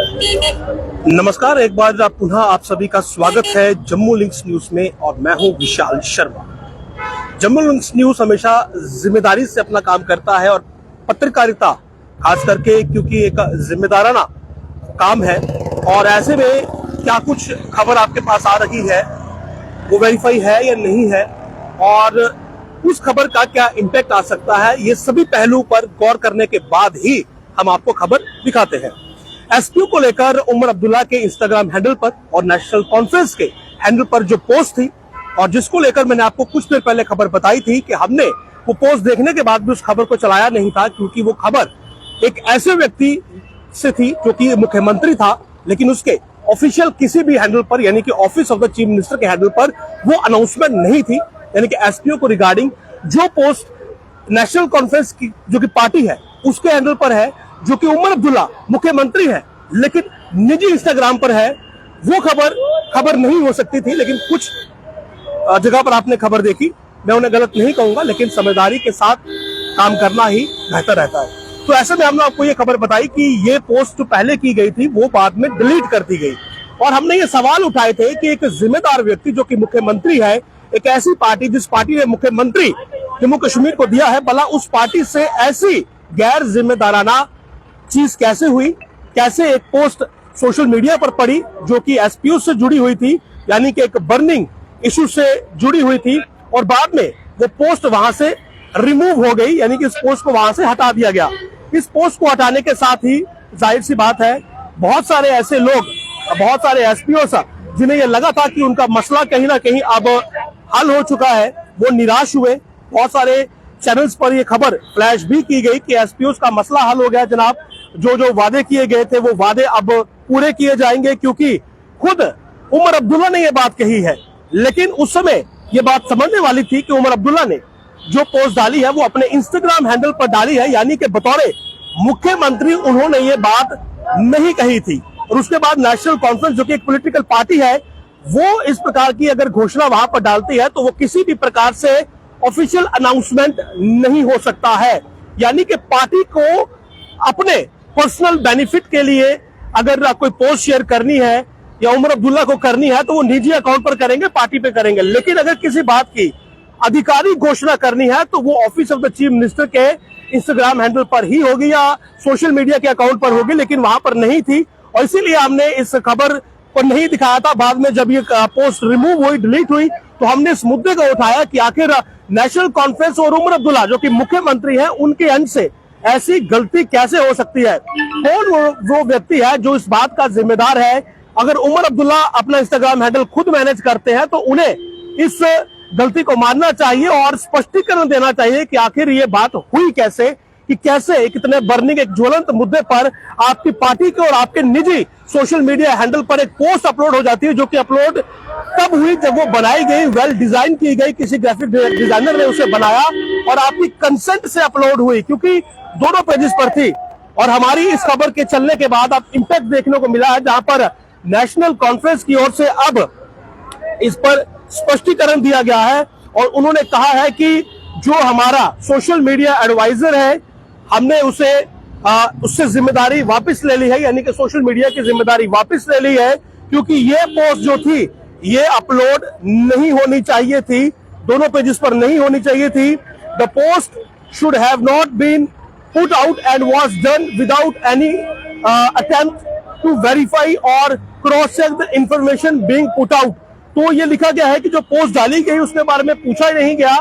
नमस्कार, एक बार पुनः आप सभी का स्वागत है जम्मू लिंक्स न्यूज में और मैं हूं विशाल शर्मा। जम्मू लिंक्स न्यूज हमेशा जिम्मेदारी से अपना काम करता है और पत्रकारिता खास करके क्योंकि एक जिम्मेदाराना काम है और ऐसे में क्या कुछ खबर आपके पास आ रही है वो वेरीफाई है या नहीं है और उस खबर का क्या इम्पैक्ट आ सकता है, ये सभी पहलू पर गौर करने के बाद ही हम आपको खबर दिखाते हैं। एसपीओ को लेकर उमर अब्दुल्ला के इंस्टाग्राम हैंडल पर और नेशनल कॉन्फ्रेंस के हैंडल पर जो पोस्ट थी और जिसको लेकर मैंने आपको कुछ देर पहले खबर बताई थी कि हमने वो पोस्ट देखने के बाद भी उस खबर को चलाया नहीं था, क्योंकि वो खबर एक ऐसे व्यक्ति से थी जो कि मुख्यमंत्री था, लेकिन उसके ऑफिशियल किसी भी हैंडल पर यानी कि office of the chief minister के हैंडल पर वो अनाउंसमेंट नहीं थी। यानी कि एसपीओ को रिगार्डिंग जो पोस्ट नेशनल कॉन्फ्रेंस की जो कि पार्टी है उसके हैंडल पर है, जो कि उमर अब्दुल्ला मुख्यमंत्री है लेकिन निजी इंस्टाग्राम पर है, वो खबर नहीं हो सकती थी। लेकिन कुछ जगह पर आपने खबर देखी, मैं उन्हें गलत नहीं कहूंगा, लेकिन समझदारी के साथ काम करना ही बेहतर रहता है। तो ऐसे में हमने आपको ये खबर बताई कि ये पोस्ट जो पहले की गई थी वो बाद में डिलीट कर दी गई और हमने ये सवाल उठाए थे कि एक जिम्मेदार व्यक्ति जो कि मुख्यमंत्री है, एक ऐसी पार्टी जिस पार्टी ने मुख्यमंत्री जम्मू कश्मीर को दिया है, भला उस पार्टी से ऐसी गैर जिम्मेदाराना चीज कैसे हुई, कैसे एक पोस्ट सोशल मीडिया पर पड़ी जो कि एसपीओ से जुड़ी हुई थी, यानी कि एक बर्निंग इशू से जुड़ी हुई थी और बाद में वो पोस्ट वहां से रिमूव हो गई, यानी कि इस पोस्ट को वहां से हटा दिया गया। इस पोस्ट को हटाने के साथ ही जाहिर सी बात है बहुत सारे ऐसे लोग, बहुत सारे एसपीओ जिन्हें यह लगा था कि उनका मसला कहीं ना कहीं अब हल हो चुका है, वो निराश हुए। बहुत सारे चैनल्स पर यह खबर फ्लैश भी की गई कि एसपीओ का मसला हल हो गया जनाब, जो वादे किए गए थे वो वादे अब पूरे किए जाएंगे, क्योंकि खुद उमर अब्दुल्ला ने यह बात कही है। लेकिन उस समय यह बात समझने वाली थी कि उमर अब्दुल्ला ने जो पोस्ट डाली है वो अपने इंस्टाग्राम हैंडल पर डाली है, यानी कि बतौर मुख्यमंत्री उन्होंने ये बात नहीं कही थी। और उसके बाद नेशनल कॉन्फ्रेंस जो कि एक पॉलिटिकल पार्टी है, वो इस प्रकार की अगर घोषणा वहां पर डालती है तो वो किसी भी प्रकार से ऑफिशियल अनाउंसमेंट नहीं हो सकता है। यानी कि पार्टी को अपने पर्सनल बेनिफिट के लिए अगर कोई पोस्ट शेयर करनी है या उमर अब्दुल्ला को करनी है तो वो निजी अकाउंट पर करेंगे, पार्टी पे करेंगे। लेकिन अगर किसी बात की आधिकारिक घोषणा करनी है तो वो office of the chief minister के इंस्टाग्राम हैंडल पर ही होगी या सोशल मीडिया के अकाउंट पर होगी, लेकिन वहां पर नहीं थी और इसीलिए हमने इस खबर को नहीं दिखाया था। बाद में जब ये पोस्ट रिमूव हुई, डिलीट हुई, तो हमने इस मुद्दे को उठाया कि आखिर नेशनल कॉन्फ्रेंस और उमर अब्दुल्ला जो कि मुख्यमंत्री है उनके एंड से ऐसी गलती कैसे हो सकती है। कौन वो व्यक्ति है जो इस बात का जिम्मेदार है। अगर उमर अब्दुल्ला अपना इंस्टाग्राम हैंडल खुद मैनेज करते हैं तो उन्हें इस गलती को मानना चाहिए और स्पष्टीकरण देना चाहिए कि आखिर ये बात हुई कैसे, कि कैसे एक इतने बर्निंग एक ज्वलंत मुद्दे पर आपकी पार्टी के और आपके निजी सोशल मीडिया हैंडल पर एक पोस्ट अपलोड हो जाती है, जो कि अपलोड तब हुई जब वो बनाई गई, वेल डिजाइन की गई, किसी ग्राफिक डिजाइनर ने उसे बनाया और आपकी कंसेंट से अपलोड हुई, क्योंकि दोनों पेजेस पर थी। और हमारी इस खबर के चलने के बाद अब इंपैक्ट देखने को मिला है, जहां पर नेशनल कॉन्फ्रेंस की ओर से अब इस पर स्पष्टीकरण दिया गया है और उन्होंने कहा है कि जो हमारा सोशल मीडिया एडवाइजर है, हमने उससे जिम्मेदारी वापस ले ली है, यानी कि सोशल मीडिया की जिम्मेदारी वापस ले ली है, क्योंकि ये पोस्ट जो थी ये अपलोड नहीं होनी चाहिए थी, दोनों पेजेस पर नहीं होनी चाहिए थी। The post should have not been put out and was done without any attempt to verify और cross check the information being put out. तो ये लिखा गया है कि जो पोस्ट डाली गई उसके बारे में पूछा ही नहीं गया,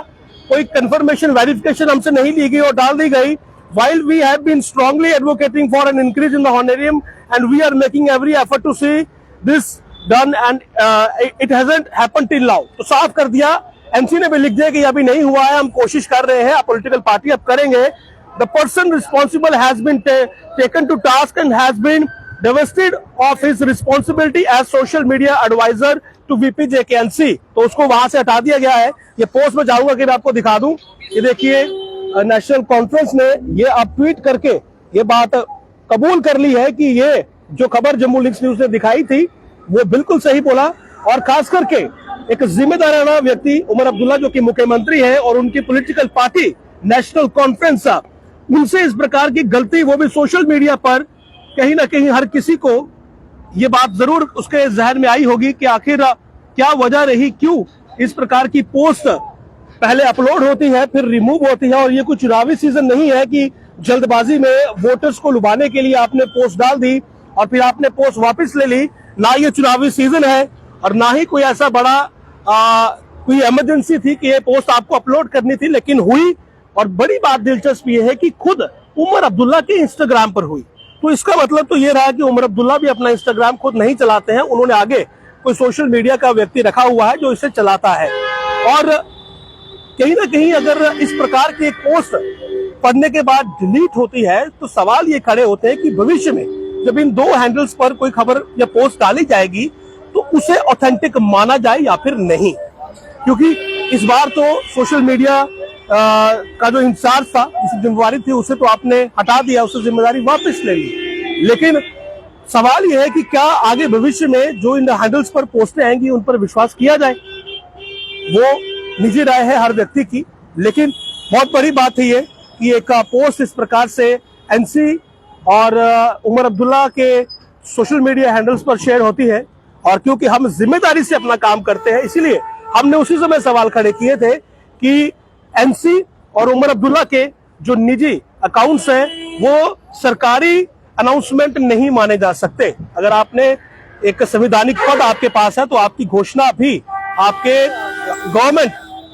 कोई कंफर्मेशन वेरिफिकेशन हमसे नहीं ली गई और डाल दी गई। While we have been strongly advocating for an increase in the honorarium and we are making every effort to see this done and it hasn't happened till now। तो साफ कर दिया, एमसी ने भी लिख दिया कि अभी नहीं हुआ है, हम कोशिश कर रहे हैं, पॉलिटिकल पार्टी अब करेंगे। The person responsible has been taken to task and has been divested of his responsibility as social media advisor to VP JKNC। तो उसको वहां से हटा दिया गया है। ये पोस्ट में जाऊंगा कि मैं आपको दिखा दूं, ये देखिए नेशनल कॉन्फ्रेंस ने ये अब ट्वीट करके ये बात कबूल कर ली है कि ये जो खबर जम्मू लिंक्स न्यूज ने दिखाई थी वो बिल्कुल सही बोला। और खास करके एक जिम्मेदाराना व्यक्ति उमर अब्दुल्ला जो कि मुख्यमंत्री है और उनकी पॉलिटिकल पार्टी नेशनल कॉन्फ्रेंस, उनसे इस प्रकार की गलती, वो भी सोशल मीडिया पर, कहीं ना कहीं हर किसी को ये बात जरूर उसके जहन में आई होगी कि आखिर क्या वजह रही, क्यों इस प्रकार की पोस्ट पहले अपलोड होती है फिर रिमूव होती है। और ये कोई चुनावी सीजन नहीं है कि जल्दबाजी में वोटर्स को लुभाने के लिए आपने पोस्ट डाल दी और फिर आपने पोस्ट वापस ले ली। ना ये चुनावी सीजन है और ना ही कोई ऐसा बड़ा कोई इमरजेंसी थी कि ये पोस्ट आपको अपलोड करनी थी, लेकिन हुई। और बड़ी बात दिलचस्प ये है कि खुद उमर अब्दुल्ला के इंस्टाग्राम पर हुई। तो इसका मतलब तो ये रहा कि उमर अब्दुल्ला भी अपना इंस्टाग्राम खुद नहीं चलाते हैं, उन्होंने आगे कोई सोशल मीडिया का व्यक्ति रखा हुआ है जो इसे चलाता है। और कहीं ना कहीं अगर इस प्रकार की एक पोस्ट पढ़ने के बाद डिलीट होती है तो सवाल ये खड़े होते हैं कि भविष्य में जब इन दो हैंडल्स पर कोई खबर या पोस्ट डाली जाएगी तो उसे ऑथेंटिक माना जाए या फिर नहीं। क्योंकि इस बार तो सोशल मीडिया का जो इंचार्ज था, जिसकी जिम्मेवारी थी, उसे तो आपने हटा दिया, उससे जिम्मेदारी वापस ले ली। लेकिन सवाल यह है कि क्या आगे भविष्य में जो इन हैंडल्स पर पोस्टें आएंगी उन पर विश्वास किया जाए, वो निजी राय है हर व्यक्ति की। लेकिन बहुत बड़ी बात है ये कि एक पोस्ट इस प्रकार से एनसी और उमर अब्दुल्ला के सोशल मीडिया हैंडल्स पर शेयर होती है। और क्योंकि हम जिम्मेदारी से अपना काम करते हैं, इसीलिए हमने उसी समय सवाल खड़े किए थे कि एनसी और उमर अब्दुल्ला के जो निजी अकाउंट्स हैं वो सरकारी अनाउंसमेंट नहीं माने जा सकते। अगर आपने एक संवैधानिक पद आपके पास है तो आपकी घोषणा भी आपके गवर्नमेंट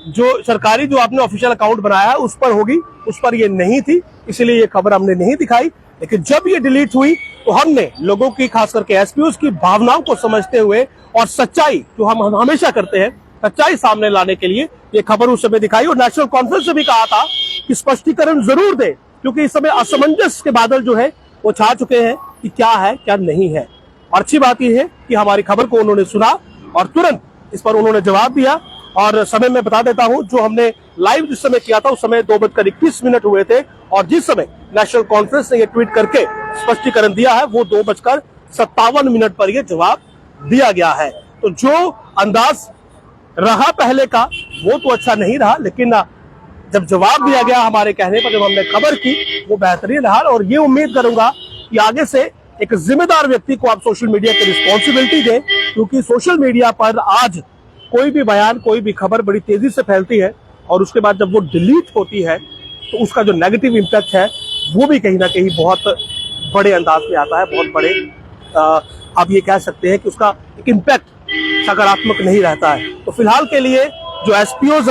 जो सरकारी जो आपने ऑफिशियल अकाउंट बनाया है उस पर होगी। उस पर ये नहीं थी, इसलिए ये खबर हमने नहीं दिखाई। लेकिन जब ये डिलीट हुई तो हमने लोगों की, खास करके एसपीओ की भावनाओं को समझते हुए और सच्चाई जो हम हमेशा करते हैं, सच्चाई सामने लाने के लिए ये खबर उस समय दिखाई। और नेशनल कॉन्फ्रेंस से भी कहा था कि स्पष्टीकरण जरूर दे, क्योंकि इस समय असमंजस के बादल जो है वो छा चुके हैं कि क्या है क्या नहीं है। और अच्छी बात यह है कि हमारी खबर को उन्होंने सुना और तुरंत इस पर उन्होंने जवाब दिया। और समय मैं बता देता हूं, जो हमने लाइव जिस समय किया था उस समय 2:21 हुए थे और जिस समय नेशनल कॉन्फ्रेंस ने ये ट्वीट करके स्पष्टीकरण दिया है वो 2:57 पर यह जवाब दिया गया है। तो जो अंदाज रहा पहले का वो तो अच्छा नहीं रहा, लेकिन जब जवाब दिया गया हमारे कहने पर, जब हमने खबर की, वो बेहतरीन रहा। और ये उम्मीद करूंगा कि आगे से एक जिम्मेदार व्यक्ति को आप सोशल मीडिया की रिस्पॉन्सिबिलिटी दें, क्योंकि सोशल मीडिया पर आज कोई भी बयान, कोई भी खबर बड़ी तेजी से फैलती है और उसके बाद जब वो डिलीट होती है तो उसका जो नेगेटिव इम्पैक्ट है वो भी कहीं ना कहीं बहुत बड़े अंदाज में आता है, बहुत बड़े आप ये कह सकते हैं कि उसका एक इम्पैक्ट सकारात्मक नहीं रहता है। तो फिलहाल के लिए जो एसपीओज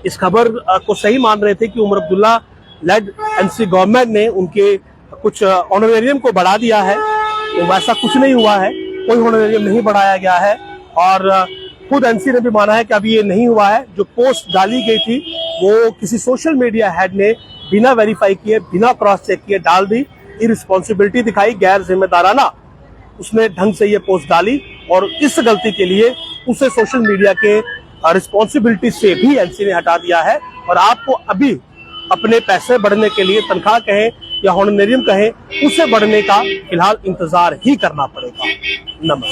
इस खबर को सही मान रहे थे कि Omar Abdullah led NC government ने उनके कुछ ऑनरेरियम को बढ़ा दिया है, तो वैसा कुछ नहीं हुआ है, कोई ऑनरेरियम नहीं बढ़ाया गया है। और खुद एनसी ने भी माना है कि अभी ये नहीं हुआ है। जो पोस्ट डाली गई थी वो किसी सोशल मीडिया हेड ने बिना वेरीफाई किए, बिना क्रॉस चेक किए डाल दी, इररिस्पॉन्सिबिलिटी दिखाई, गैर जिम्मेदाराना उसने ढंग से ये पोस्ट डाली और इस गलती के लिए उसे सोशल मीडिया के रिस्पॉन्सिबिलिटी से भी एनसी ने हटा दिया है। और आपको अभी अपने पैसे बढ़ने के लिए, तनख्वाह कहें या हॉनरेरियम कहें, उससे बढ़ने का फिलहाल इंतजार ही करना पड़ेगा। नमस्कार।